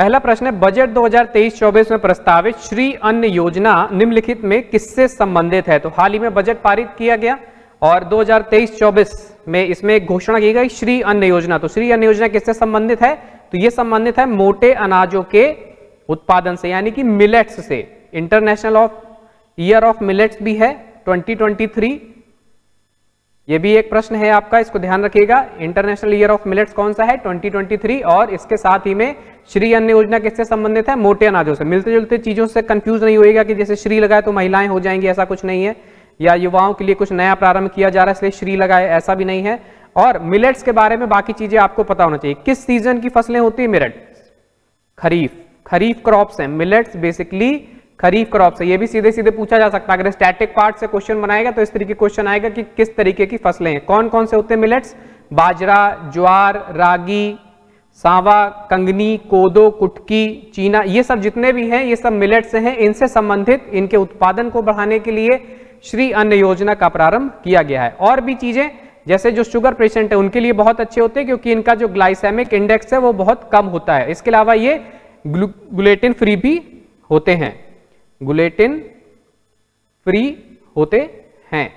पहला प्रश्न है, बजट 2023-24 में प्रस्तावित श्री अन्न योजना निम्नलिखित में किससे संबंधित है? तो हाल ही में बजट पारित किया गया और 2023-24 में इसमें एक घोषणा की गई श्री अन्न योजना। तो श्री अन्न योजना किससे संबंधित है? तो ये संबंधित है मोटे अनाजों के उत्पादन से, यानी कि मिलेट्स से। इंटरनेशनल ईयर ऑफ मिलेट्स भी है 2023, ये भी एक प्रश्न है आपका, इसको ध्यान रखिएगा। इंटरनेशनल ईयर ऑफ मिलेट्स कौन सा है? 2023। और इसके साथ ही में श्री अन्न योजना किससे संबंधित है? मोटे अनाजों से। मिलते जुलते चीजों से कंफ्यूज नहीं होएगा कि जैसे श्री लगाए तो महिलाएं हो जाएंगी, ऐसा कुछ नहीं है, या युवाओं के लिए कुछ नया प्रारंभ किया जा रहा है इसलिए श्री लगाए, ऐसा भी नहीं है। और मिलेट्स के बारे में बाकी चीजें आपको पता होना चाहिए। किस सीजन की फसलें होती है मिलेट? खरीफ क्रॉप्स है मिलेट्स, बेसिकली खरीफ क्रॉप से। ये भी सीधे सीधे पूछा जा सकता है, अगर स्टैटिक पार्ट से क्वेश्चन बनाएगा तो इस तरीके क्वेश्चन आएगा कि किस तरीके की फसलें हैं, कौन कौन से होते हैं मिलेट्स? बाजरा, ज्वार, रागी, सांवा, कंगनी, कोदो, कुटकी, चीना, ये सब जितने भी हैं ये सब मिलेट से हैं। इनसे संबंधित इनके उत्पादन को बढ़ाने के लिए श्री अन्न योजना का प्रारंभ किया गया है। और भी चीजें जैसे जो शुगर पेशेंट है उनके लिए बहुत अच्छे होते हैं क्योंकि इनका जो ग्लाइसेमिक इंडेक्स है वो बहुत कम होता है। इसके अलावा ये ग्लूटेन फ्री भी होते हैं, ग्लूटेन फ्री होते हैं।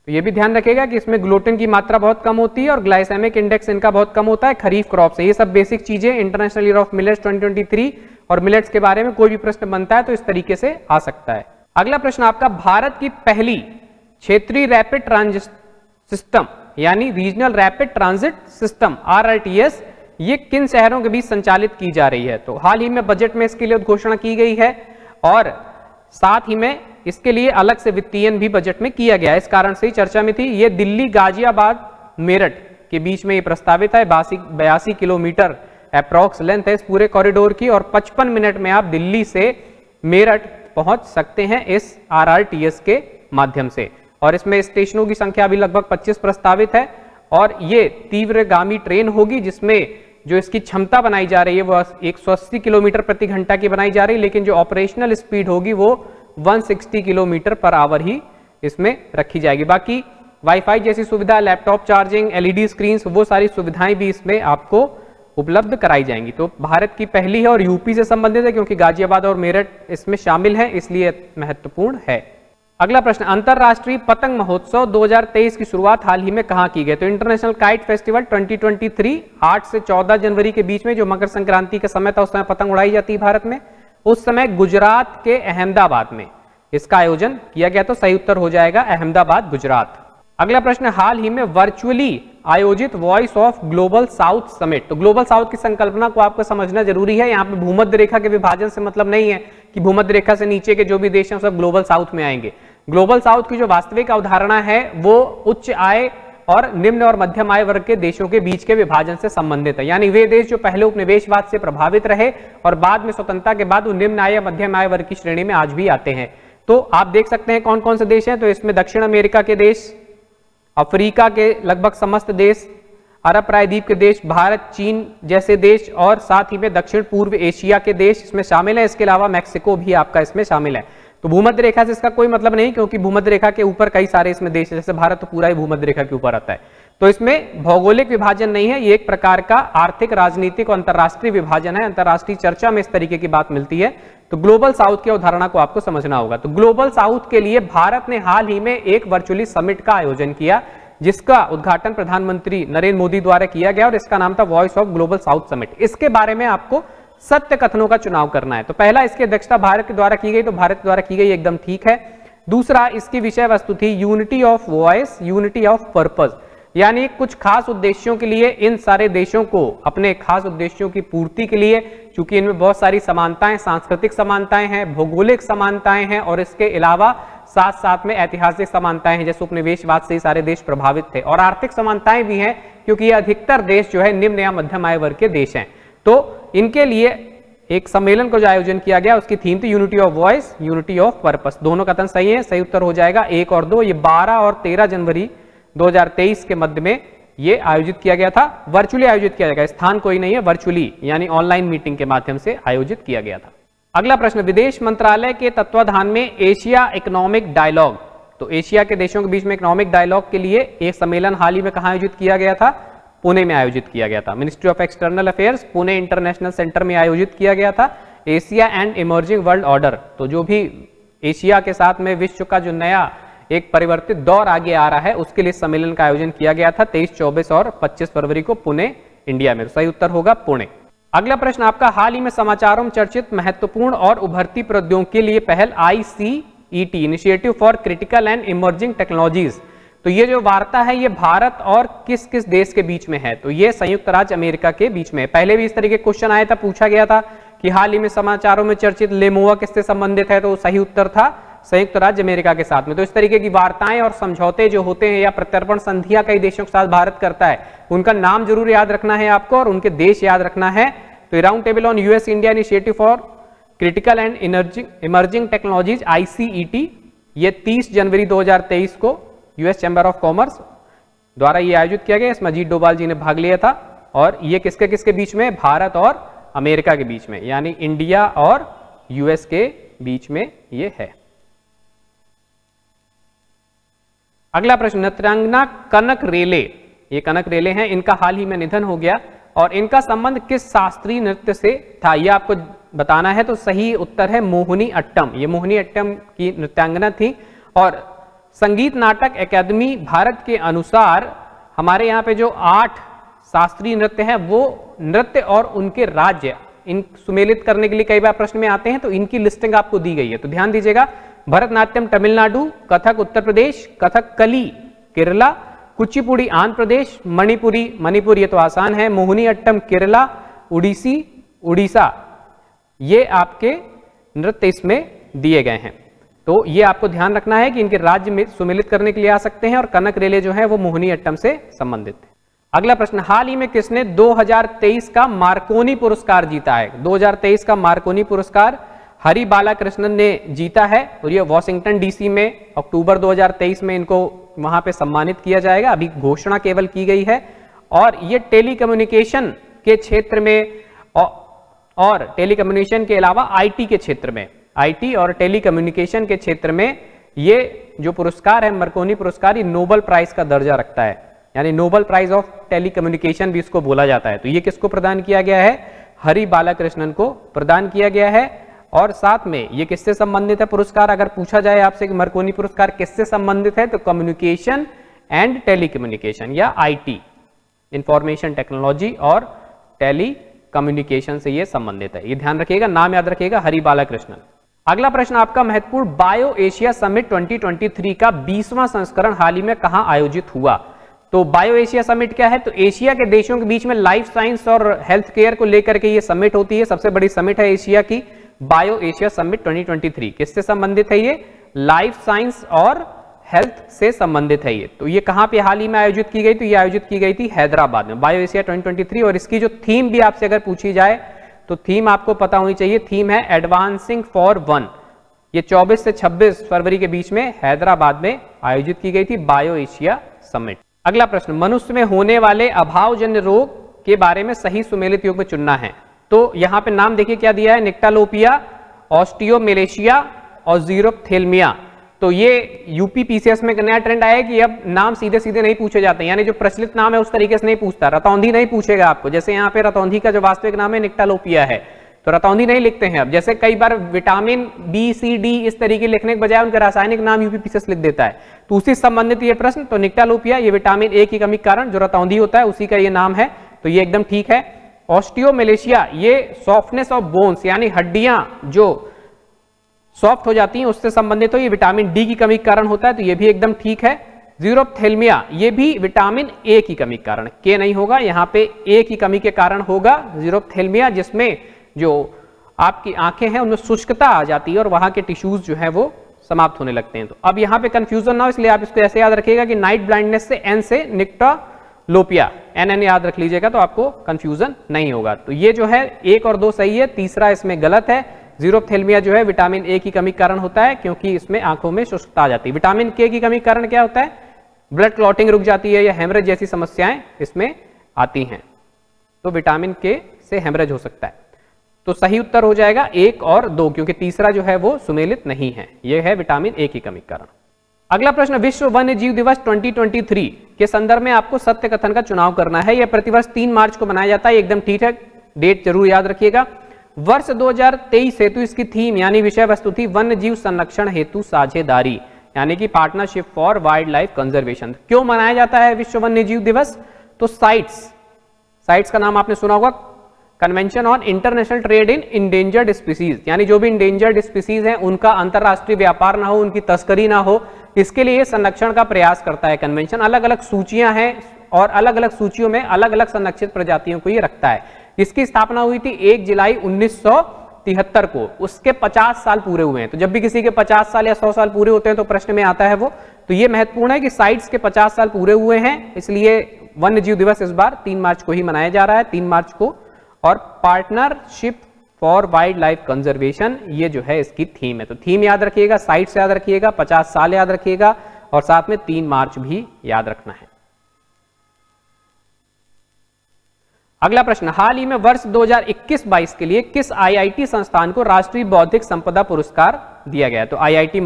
तो ये भी ध्यान रखिएगा कि इसमें ग्लूटेन की मात्रा बहुत कम होती है और ग्लाइसेमिक इंडेक्स इनका बहुत कम होता है। खरीफ क्रॉप से। ये सब बेसिक चीजें इंटरनेशनल ईयर ऑफ मिलेट्स 2023 और मिलेट्स के बारे में कोई भी प्रश्न बनता है तो इस तरीके से आ सकता है। अगला प्रश्न आपका, भारत की पहली क्षेत्रीय रैपिड ट्रांजिट सिस्टम यानी regional rapid transit system RRTS ये किन शहरों के बीच संचालित की जा रही है? तो हाल ही में बजट में इसके लिए घोषणा की गई है और साथ ही में इसके लिए अलग से वित्तीयन भी बजट में किया गया है, इस कारण से ही चर्चा में थी। ये दिल्ली, गाजियाबाद, मेरठ के बीच में ये प्रस्तावित है। 82 किलोमीटर अप्रॉक्स लेंथ है इस पूरे कॉरिडोर की और 55 मिनट में आप दिल्ली से मेरठ पहुंच सकते हैं इस RRTS के माध्यम से। और इसमें स्टेशनों की संख्या अभी लगभग 25 प्रस्तावित है और ये तीव्रगामी ट्रेन होगी जिसमें जो इसकी क्षमता बनाई जा रही है वो 180 किलोमीटर प्रति घंटा की बनाई जा रही है, लेकिन जो ऑपरेशनल स्पीड होगी वो 160 किलोमीटर पर आवर ही इसमें रखी जाएगी। बाकी वाईफाई जैसी सुविधा, लैपटॉप चार्जिंग, LED स्क्रीन, वो सारी सुविधाएं भी इसमें आपको उपलब्ध कराई जाएंगी। तो भारत की पहली है और यूपी से संबंधित है क्योंकि गाजियाबाद और मेरठ इसमें शामिल है, इसलिए महत्वपूर्ण है। अगला प्रश्न, अंतरराष्ट्रीय पतंग महोत्सव 2023 की शुरुआत हाल ही में कहां की गई? तो इंटरनेशनल काइट फेस्टिवल 2023 8 से 14 जनवरी के बीच में, जो मकर संक्रांति का समय था उस समय पतंग उड़ाई जाती है भारत में, उस समय गुजरात के अहमदाबाद में इसका आयोजन किया गया। तो सही उत्तर हो जाएगा अहमदाबाद, गुजरात। अगला प्रश्न, हाल ही में वर्चुअली आयोजित voice of global south summit. तो ग्लोबल साउथ की संकल्पना को आपको समझना जरूरी है। यहाँ पे भूमध्य रेखा के विभाजन से मतलब नहीं है कि भूमध्य रेखा से नीचे के जो भी देश हैं सब ग्लोबल साउथ में आएंगे। ग्लोबल साउथ की जो वास्तविक अवधारणा है वो उच्च आय और निम्न और मध्यम आय वर्ग के देशों के बीच के विभाजन से संबंधित है। यानी वे देश जो पहले उपनिवेशवाद से प्रभावित रहे और बाद में स्वतंत्रता के बाद वो निम्न आय या मध्यम आय वर्ग की श्रेणी में आज भी आते हैं। तो आप देख सकते हैं कौन कौन से देश हैं। तो इसमें दक्षिण अमेरिका के देश, अफ्रीका के लगभग समस्त देश, अरब प्रायद्वीप के देश, भारत, चीन जैसे देश और साथ ही में दक्षिण पूर्व एशिया के देश इसमें शामिल है। इसके अलावा मैक्सिको भी आपका इसमें शामिल है। तो भूमध्य रेखा से इसका कोई मतलब नहीं क्योंकि भूमध्य रेखा के ऊपर कई सारे इसमें देश है, जैसे भारत तो पूरा ही भूमध्य रेखा के ऊपर आता है। तो इसमें भौगोलिक विभाजन नहीं है, ये एक प्रकार का आर्थिक, राजनीतिक और अंतरराष्ट्रीय विभाजन है। अंतरराष्ट्रीय चर्चा में इस तरीके की बात मिलती है। तो ग्लोबल साउथ की अवधारणा को आपको समझना होगा। तो ग्लोबल साउथ के लिए भारत ने हाल ही में एक वर्चुअली समिट का आयोजन किया जिसका उद्घाटन प्रधानमंत्री नरेंद्र मोदी द्वारा किया गया और इसका नाम था voice of global south summit. इसके बारे में आपको सत्य कथनों का चुनाव करना है। तो पहला, इसकी अध्यक्षता भारत के द्वारा की गई, तो भारत द्वारा की गई एकदम ठीक है। दूसरा, इसकी विषय वस्तु थी unity of voice, unity of purpose, यानी कुछ खास उद्देश्यों के लिए इन सारे देशों को अपने खास उद्देश्यों की पूर्ति के लिए, चूंकि इनमें बहुत सारी समानताएं, सांस्कृतिक समानताएं हैं, भौगोलिक समानताएं हैं और इसके अलावा साथ साथ में ऐतिहासिक समानताएं हैं, जैसे उपनिवेशवाद से सारे देश प्रभावित थे, और आर्थिक समानताएं भी हैं क्योंकि ये अधिकतर देश जो है निम्न या मध्यम आय वर्ग के देश हैं। तो इनके लिए एक सम्मेलन का जो आयोजन किया गया उसकी थीम थी unity of voice, unity of purpose. दोनों कथन सही है, सही उत्तर हो जाएगा 1 और 2। ये 12 और 13 जनवरी 2023 के मध्य में ये आयोजित किया गया था। वर्चुअली आयोजित किया गया, स्थान कोई नहीं है, वर्चुअली यानी ऑनलाइन मीटिंग के माध्यम से आयोजित किया गया था। अगला प्रश्न, विदेश मंत्रालय के तत्वाधान में एशिया इकोनॉमिक डायलॉग, तो एशिया के देशों के बीच में इकोनॉमिक डायलॉग के लिए एक सम्मेलन हाल ही में कहां आयोजित किया गया था? पुणे में आयोजित किया गया था। Ministry of external affairs Pune international centre में आयोजित किया गया था। Asia and emerging world order, तो जो भी एशिया के साथ में विश्व का जो नया एक परिवर्तित दौर आगे आ रहा है उसके लिए सम्मेलन का आयोजन किया गया था 23, 24 और 25 फरवरी को पुणे, इंडिया में। सही उत्तर होगा पुणे। अगला प्रश्न आपका, हाल ही में समाचारों में चर्चित महत्वपूर्ण और उभरती प्रौद्योगिकी के लिए पहल ICET initiative for critical and emerging technologies, तो ये जो वार्ता है ये भारत और किस किस देश के बीच में है? तो ये संयुक्त राज्य अमेरिका के बीच में। पहले भी इस तरीके क्वेश्चन आया था, पूछा गया था कि हाल ही में समाचारों में चर्चित लेमोआ किससे संबंधित है, तो सही उत्तर था संयुक्त राज्य अमेरिका के साथ में। तो इस तरीके की वार्ताएं और समझौते जो होते हैं या प्रत्यर्पण संधियां कई देशों के साथ भारत करता है, उनका नाम जरूर याद रखना है आपको और उनके देश याद रखना है। तो round table on US India initiative for critical and emerging technologies ICET, ये 30 जनवरी 2023 को यूएस चैम्बर ऑफ कॉमर्स द्वारा ये आयोजित किया गया। इसमें अजीत डोभाल जी ने भाग लिया था और ये किसके किसके बीच में? भारत और अमेरिका के बीच में, यानी इंडिया और यूएस के बीच में ये है। अगला प्रश्न, नृत्यांगना कनक रेले, ये कनक रेले हैं, इनका हाल ही में निधन हो गया और इनका संबंध किस शास्त्रीय नृत्य से था, यह आपको बताना है। तो सही उत्तर है मोहिनी अट्टम। ये मोहिनी अट्टम की नृत्यांगना थी। और संगीत नाटक अकादमी भारत के अनुसार हमारे यहाँ पे जो 8 शास्त्रीय नृत्य हैं वो नृत्य और उनके राज्य इन सुमेलित करने के लिए कई बार प्रश्न में आते हैं, तो इनकी लिस्टिंग आपको दी गई है। तो ध्यान दीजिएगा, भरतनाट्यम तमिलनाडु, कथक उत्तर प्रदेश, कथक कली केरला, कुचिपुड़ी आंध्र प्रदेश, मणिपुरी ये तो आसान है, मोहिनी अट्टम केरला, उड़ीसी उड़ीसा, ये आपके नृत्य इसमें दिए गए हैं। तो ये आपको ध्यान रखना है कि इनके राज्य में सुमेलित करने के लिए आ सकते हैं और कनक रेले जो है वो मोहिनी अट्टम से संबंधित है। अगला प्रश्न, हाल ही में किसने 2023 का मार्कोनी पुरस्कार जीता है? 2023 का मार्कोनी पुरस्कार हरि बालाकृष्णन ने जीता है और ये वॉशिंगटन DC में अक्टूबर 2023 में इनको वहां पे सम्मानित किया जाएगा। अभी घोषणा केवल की गई है और ये टेलीकम्युनिकेशन के क्षेत्र में और टेलीकम्युनिकेशन के अलावा IT के क्षेत्र में, IT और टेलीकम्युनिकेशन के क्षेत्र में ये जो पुरस्कार है मार्कोनी पुरस्कार, ये नोबेल प्राइज का दर्जा रखता है, यानी नोबेल प्राइज ऑफ टेलीकम्युनिकेशन भी इसको बोला जाता है। तो ये किसको प्रदान किया गया है? हरि बालाकृष्णन को प्रदान किया गया है। और साथ में ये किससे संबंधित है पुरस्कार? अगर पूछा जाए आपसे कि मार्कोनी पुरस्कार किससे संबंधित है, तो कम्युनिकेशन एंड टेलीकम्युनिकेशन या IT, इंफॉर्मेशन टेक्नोलॉजी और टेलीकम्युनिकेशन से ये संबंधित है। ये ध्यान रखिएगा, नाम याद रखिएगा, हरि बालाकृष्णन। अगला प्रश्न आपका महत्वपूर्ण, बायो एशिया समिट 2023 का 20वां संस्करण हाल ही में कहां आयोजित हुआ? तो बायो एशिया समिट क्या है? तो एशिया के देशों के बीच में लाइफ साइंस और हेल्थ केयर को लेकर के ये समिट होती है। सबसे बड़ी समिट है एशिया की बायो एशिया समिट 2023। किससे संबंधित है ये? लाइफ साइंस और हेल्थ से संबंधित है ये। तो ये कहां पे हाल ही में आयोजित की गई? तो ये आयोजित की गई थी हैदराबाद में, बायो एशिया 2023। और इसकी जो थीम भी आपसे अगर पूछी जाए तो थीम आपको पता होनी चाहिए, थीम है एडवांसिंग फॉर वन। ये 24 से 26 फरवरी के बीच में हैदराबाद में आयोजित की गई थी बायो एशिया समिट। अगला प्रश्न, मनुष्य में होने वाले अभावजन्य रोग के बारे में सही सुमेलित युग्म चुनना है। तो यहां पे नाम देखिए क्या दिया है, निक्टालोपिया, ऑस्टियोमेलेशिया और ज़ीरोप्थेल्मिया। तो ये यूपी पीसीएस में नया ट्रेंड आया कि अब नाम सीधे सीधे नहीं पूछे जाते, यानी जो प्रचलित नाम है उस तरीके से नहीं पूछता। रतौंधी नहीं पूछेगा आपको, जैसे यहाँ पे रतौंधी का जो वास्तविक नाम है निक्टालोपिया है, तो रतौंधी नहीं लिखते हैं अब। जैसे कई बार विटामिन बी सी डी इस तरीके लिखने के बजाय उनका रासायनिक नाम यूपी पीसीएस लिख देता है। तो उसी संबंधित ये प्रश्न, तो निक्टालोपिया ये विटामिन ए की कमी के कारण जो रतौंधी होता है उसी का ये नाम है, तो ये एकदम ठीक है। ऑस्टियोमेलेशिया ये सॉफ्टनेस ऑफ बोन्स, यानी हड्डियां जो सॉफ्ट हो जाती हैं उससे संबंधित हो, ये विटामिन डी की कमी के कारण होता है, तो ये भी एकदम ठीक है। ज़ीरोप्थेल्मिया ये भी विटामिन ए की कमी के कारण, के नहीं होगा यहाँ पे, ए की कमी के कारण होगा ज़ीरोप्थेल्मिया, जिसमें जो आपकी आंखें हैं उनमें शुष्कता आ जाती है और वहां के टिश्यूज जो है वो समाप्त होने लगते हैं। तो अब यहाँ पे कंफ्यूजन ना हो, इसलिए आप इसको ऐसे याद रखिएगा कि नाइट ब्लाइंडनेस से एन से निक्टालोपिया, एन याद रख लीजिएगा तो आपको कंफ्यूजन नहीं होगा। तो ये जो है 1 और 2 सही है, तीसरा इसमें गलत है। ज़ीरोप्थेल्मिया जो है विटामिन ए की कमी के कारण होता है, क्योंकि इसमें आंखों में शुष्कता आ जाती है। विटामिन के की कमी के कारण क्या होता है? ब्लड क्लॉटिंग रुक जाती है या हेमरेज जैसी समस्याएं इसमें आती हैं, तो विटामिन के से हेमरेज हो सकता है। तो सही उत्तर हो जाएगा 1 और 2, क्योंकि तीसरा जो है वो सुमेलित नहीं है, यह है विटामिन ए की कमी के कारण। अगला प्रश्न, विश्व वन्य जीव दिवस 2023 के संदर्भ में आपको सत्य कथन का चुनाव करना है। यह प्रतिवर्ष 3 मार्च को मनाया जाता है, एकदम ठीक है, डेट जरूर याद रखिएगा। वर्ष 2023 हेतु इसकी थीम यानी विषय वस्तु थी वन्य जीव संरक्षण हेतु साझेदारी, यानी कि partnership for wild life conservation. क्यों मनाया जाता है विश्व वन्य जीव दिवस? तो साइट्स का नाम आपने सुना होगा, convention on international trade in endangered species, यानी जो भी इंडेंजर्ड स्पीसीज हैं उनका अंतरराष्ट्रीय व्यापार ना हो, उनकी तस्करी ना हो, इसके लिए संरक्षण का प्रयास करता है कन्वेंशन। अलग अलग सूचियां हैं और अलग अलग सूचियों में अलग अलग संरक्षित प्रजातियों को ये रखता है। इसकी स्थापना हुई थी 1 जुलाई 1973 को, उसके 50 साल पूरे हुए हैं। तो जब भी किसी के 50 साल या 100 साल पूरे होते हैं तो प्रश्न में आता है वो, तो ये महत्वपूर्ण है कि साइट्स के 50 साल पूरे हुए हैं, इसलिए वन्य जीव दिवस इस बार 3 मार्च को ही मनाया जा रहा है, 3 मार्च को। और partnership for wild life conservation ये जो है इसकी थीम है। तो थीम याद रखिएगा, साइट्स याद रखिएगा, 50 साल याद रखिएगा और साथ में 3 मार्च भी याद रखना है। अगला प्रश्न, हाल ही में वर्ष 2021-22 के लिए किस आईआईटी संस्थान को राष्ट्रीय बौद्धिक संपदा पुरस्कार दिया गया? तो आईआईटी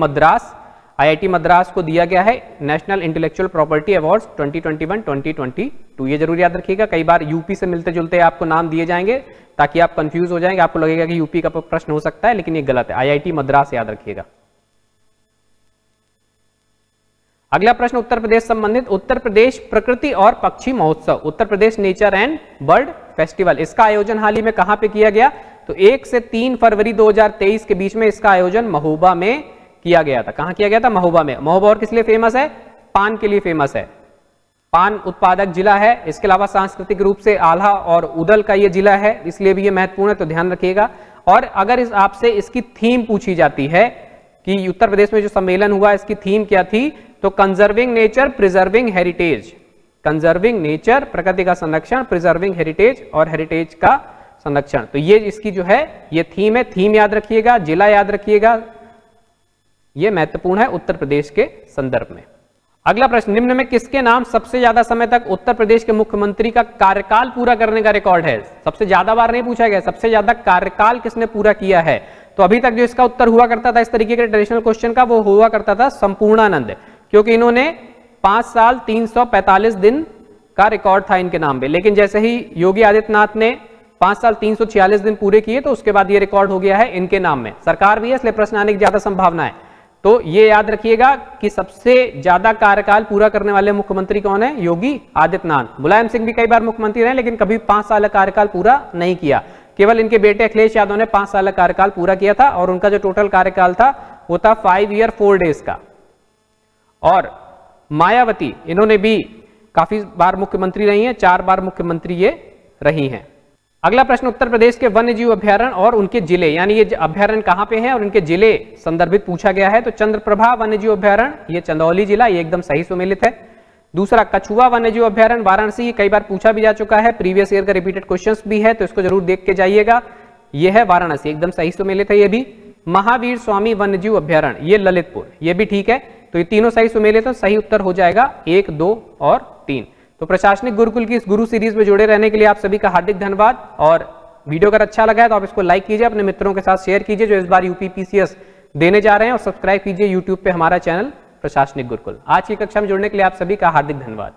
मद्रास को दिया गया है नेशनल इंटेलेक्चुअल प्रॉपर्टी अवार्ड्स 2021-2022। ये जरूर याद रखिएगा, कई बार यूपी से मिलते जुलते आपको नाम दिए जाएंगे ताकि आप कंफ्यूज हो जाएंगे, आपको लगेगा कि यूपी का प्रश्न हो सकता है, लेकिन ये गलत है, आईआईटी मद्रास याद रखिएगा। अगला प्रश्न उत्तर प्रदेश संबंधित, उत्तर प्रदेश प्रकृति और पक्षी महोत्सव, Uttar Pradesh nature and bird festival, इसका आयोजन हाल ही में कहां पे किया गया? तो 1 से 3 फरवरी 2023 के बीच में इसका आयोजन महोबा में किया गया था। कहां किया गया था? महोबा में। महोबा और किस लिए फेमस है? पान के लिए फेमस है, पान उत्पादक जिला है। इसके अलावा सांस्कृतिक रूप से आल्हा और उदल का ये जिला है, इसलिए भी ये महत्वपूर्ण है, तो ध्यान रखिएगा। और अगर इस आपसे इसकी थीम पूछी जाती है कि उत्तर प्रदेश में जो सम्मेलन हुआ इसकी थीम क्या थी, तो conserving nature preserving heritage, conserving nature प्रकृति का संरक्षण, प्रिजर्विंग हेरिटेज और हेरिटेज का संरक्षण। तो ये इसकी जो है ये थीम है, थीम याद रखिएगा, जिला याद रखिएगा, ये महत्वपूर्ण है उत्तर प्रदेश के संदर्भ में। अगला प्रश्न, निम्न में किसके नाम सबसे ज्यादा समय तक उत्तर प्रदेश के मुख्यमंत्री का कार्यकाल पूरा करने का रिकॉर्ड है? सबसे ज्यादा बार नहीं पूछा गया, सबसे ज्यादा कार्यकाल किसने पूरा किया है? तो अभी तक जो इसका उत्तर हुआ करता था इस तरीके के ट्रेडिशनल क्वेश्चन का, वो हुआ करता था संपूर्णानंद, क्योंकि इन्होंने 5 साल 345 दिन का रिकॉर्ड था इनके नाम पे। लेकिन जैसे ही योगी आदित्यनाथ ने 5 साल 346 दिन पूरे किए तो उसके बाद ये रिकॉर्ड हो गया है इनके नाम में। सरकार भी है इसलिए प्रश्न आने की ज्यादा संभावना है। तो ये याद रखिएगा कि सबसे ज्यादा कार्यकाल पूरा करने वाले मुख्यमंत्री कौन है? योगी आदित्यनाथ। मुलायम सिंह भी कई बार मुख्यमंत्री रहे लेकिन कभी 5 साल का कार्यकाल पूरा नहीं किया, केवल इनके बेटे अखिलेश यादव ने 5 साल का कार्यकाल पूरा किया था और उनका जो टोटल कार्यकाल था वो था 5 ईयर 4 डेज का। और मायावती, इन्होंने भी काफी बार मुख्यमंत्री रही हैं, 4 बार मुख्यमंत्री ये रही हैं। अगला प्रश्न, उत्तर प्रदेश के वन्य जीव अभ्यारण्य और उनके जिले, यानी ये अभ्यारण्य कहां पे हैं और उनके जिले संदर्भित पूछा गया है। तो चंद्रप्रभा वन्य जीव अभ्यारण्य, ये चंदौली जिला, ये एकदम सही सुमेलित है। दूसरा, कछुआ वन्य जीव अभ्यारण्य वाराणसी, ये कई बार पूछा भी जा चुका है, प्रीवियस ईयर का रिपीटेड क्वेश्चंस भी है, तो इसको जरूर देख के जाइएगा। ये है वाराणसी, एकदम सही सुमेलित है ये भी। महावीर स्वामी वन्य जीव अभ्यारण्य, ये ललितपुर, ये भी ठीक है। तो ये तीनों सही सुमेलित है, सही उत्तर हो जाएगा 1, 2 और 3। तो प्रशासनिक गुरुकुल की इस गुरु सीरीज में जुड़े रहने के लिए आप सभी का हार्दिक धन्यवाद। और वीडियो अगर अच्छा लगा है तो आप इसको लाइक कीजिए, अपने मित्रों के साथ शेयर कीजिए जो इस बार यूपी पीसीएस देने जा रहे हैं, और सब्सक्राइब कीजिए यूट्यूब पे हमारा चैनल प्रशासनिक गुरुकुल। आज की कक्षा में जुड़ने के लिए आप सभी का हार्दिक धन्यवाद।